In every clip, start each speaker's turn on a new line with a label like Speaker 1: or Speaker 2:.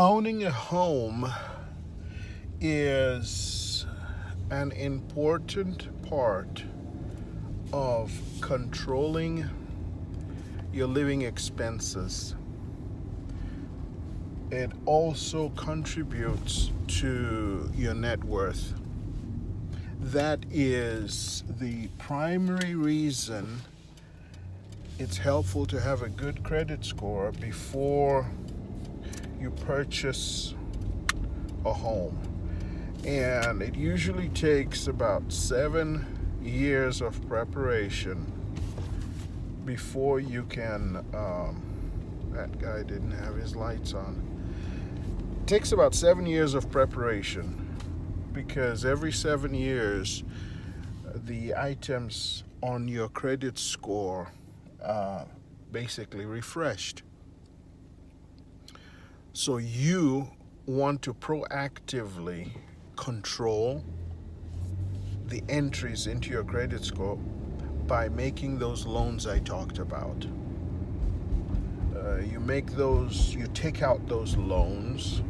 Speaker 1: Owning a home is an important part of controlling your living expenses. It also contributes to your net worth. That is the primary reason it's helpful to have a good credit score before you purchase a home. And it usually takes about 7 years of preparation before you can. That guy didn't have his lights on. It takes about 7 years of preparation because every 7 years the items on your credit score basically refreshed. So you want to proactively control the entries into your credit score by making those loans I talked about. You take out those loans,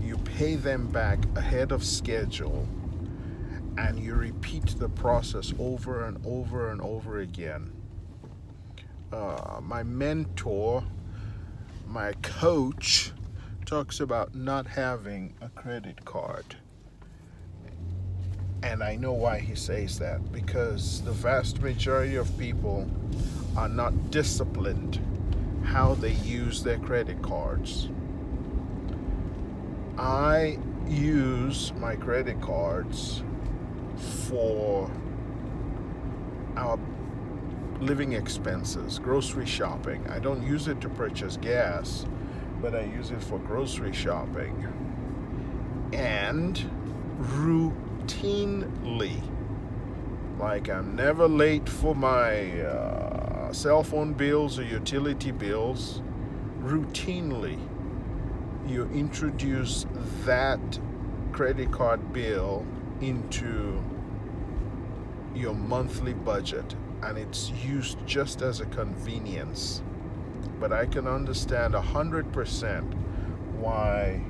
Speaker 1: you pay them back ahead of schedule, and you repeat the process over and over and over again. My mentor, my coach, talks about not having a credit card. And I know why he says that, because the vast majority of people are not disciplined how they use their credit cards. I use my credit cards for our living expenses, grocery shopping. I don't use it to purchase gas, but I use it for grocery shopping. And routinely, like I'm never late for my cell phone bills or utility bills, routinely you introduce that credit card bill into your monthly budget, and it's used just as a convenience. But I can understand 100% why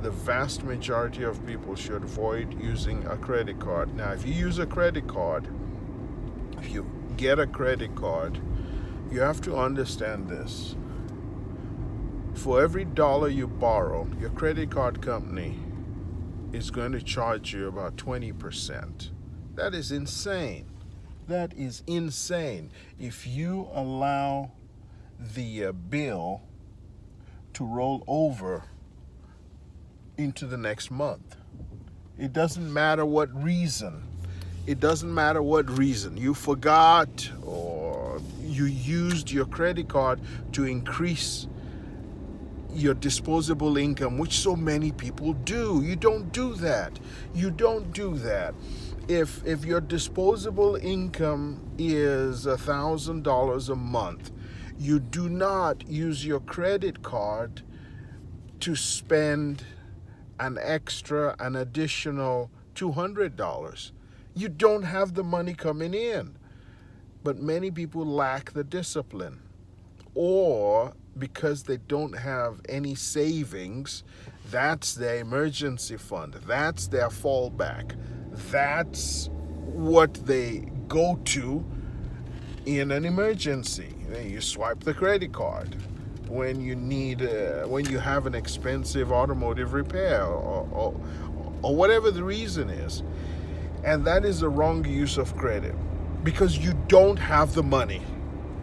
Speaker 1: the vast majority of people should avoid using a credit card. Now, if you use a credit card, if you get a credit card, you have to understand this. For every dollar you borrow, your credit card company is going to charge you about 20%. That is insane. That is insane. If you allow the bill to roll over into the next month, it doesn't matter what reason. It doesn't matter what reason. You forgot or you used your credit card to increase your disposable income, which so many people do. You don't do that. You don't do that. If your disposable income is $1,000 a month, you do not use your credit card to spend an additional $200. You don't have the money coming in. But many people lack the discipline, or because they don't have any savings, that's their emergency fund, that's their fallback, that's what they go to in an emergency. You swipe the credit card when you have an expensive automotive repair or whatever the reason is. And that is the wrong use of credit, because you don't have the money.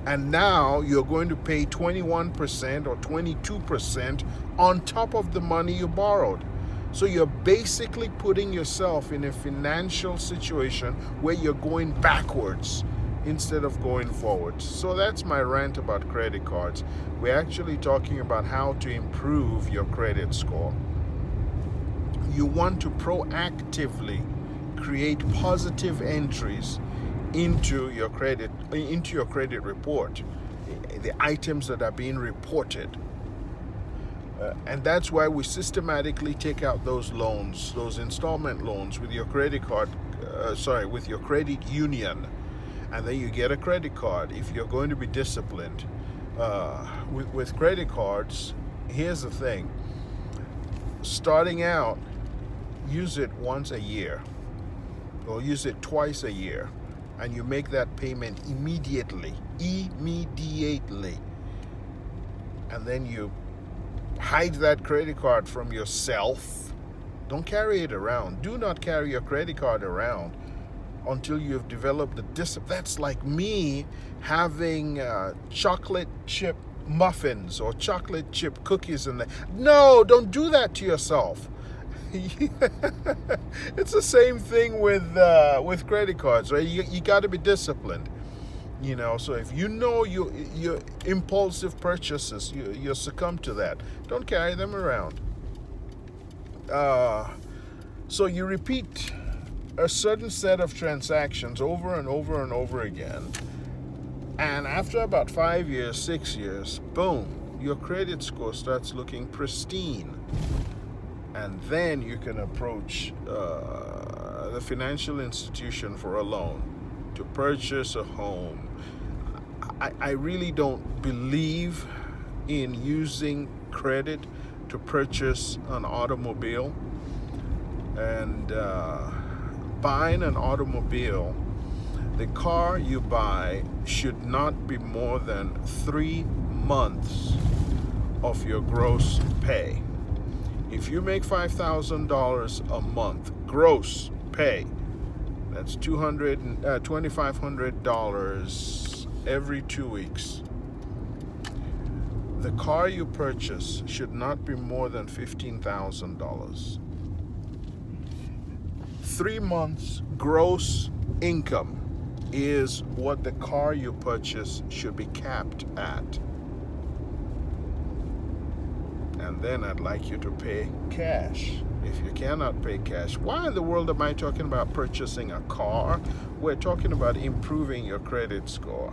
Speaker 1: And now you're going to pay 21% or 22% on top of the money you borrowed. So you're basically putting yourself in a financial situation where you're going backwards instead of going forward. So that's my rant about credit cards. We're actually talking about how to improve your credit score. You want to proactively create positive entries into your credit report, the items that are being reported. And that's why we systematically take out those loans, those installment loans with your credit card, with your credit union. And then you get a credit card if you're going to be disciplined. With credit cards, here's the thing. Starting out, use it once a year or use it twice a year, and you make that payment immediately, and then you hide that credit card from yourself. Don't carry it around. Do not carry your credit card around until you've developed the discipline. That's like me having chocolate chip muffins or chocolate chip cookies in there. No, don't do that to yourself. It's the same thing with credit cards, right? You got to be disciplined. So if you know your impulsive purchases, you succumb to that. Don't carry them around. So you repeat a certain set of transactions over and over and over again, and after about 5 years, 6 years, boom, your credit score starts looking pristine. And then you can approach the financial institution for a loan to purchase a home. I really don't believe in using credit to purchase an automobile. And buying an automobile, the car you buy should not be more than 3 months of your gross pay. If you make $5,000 a month gross pay, that's $2,500 every 2 weeks. The car you purchase should not be more than $15,000. 3 months gross income is what the car you purchase should be capped at. And then I'd like you to pay cash. If you cannot pay cash, why in the world am I talking about purchasing a car? We're talking about improving your credit score.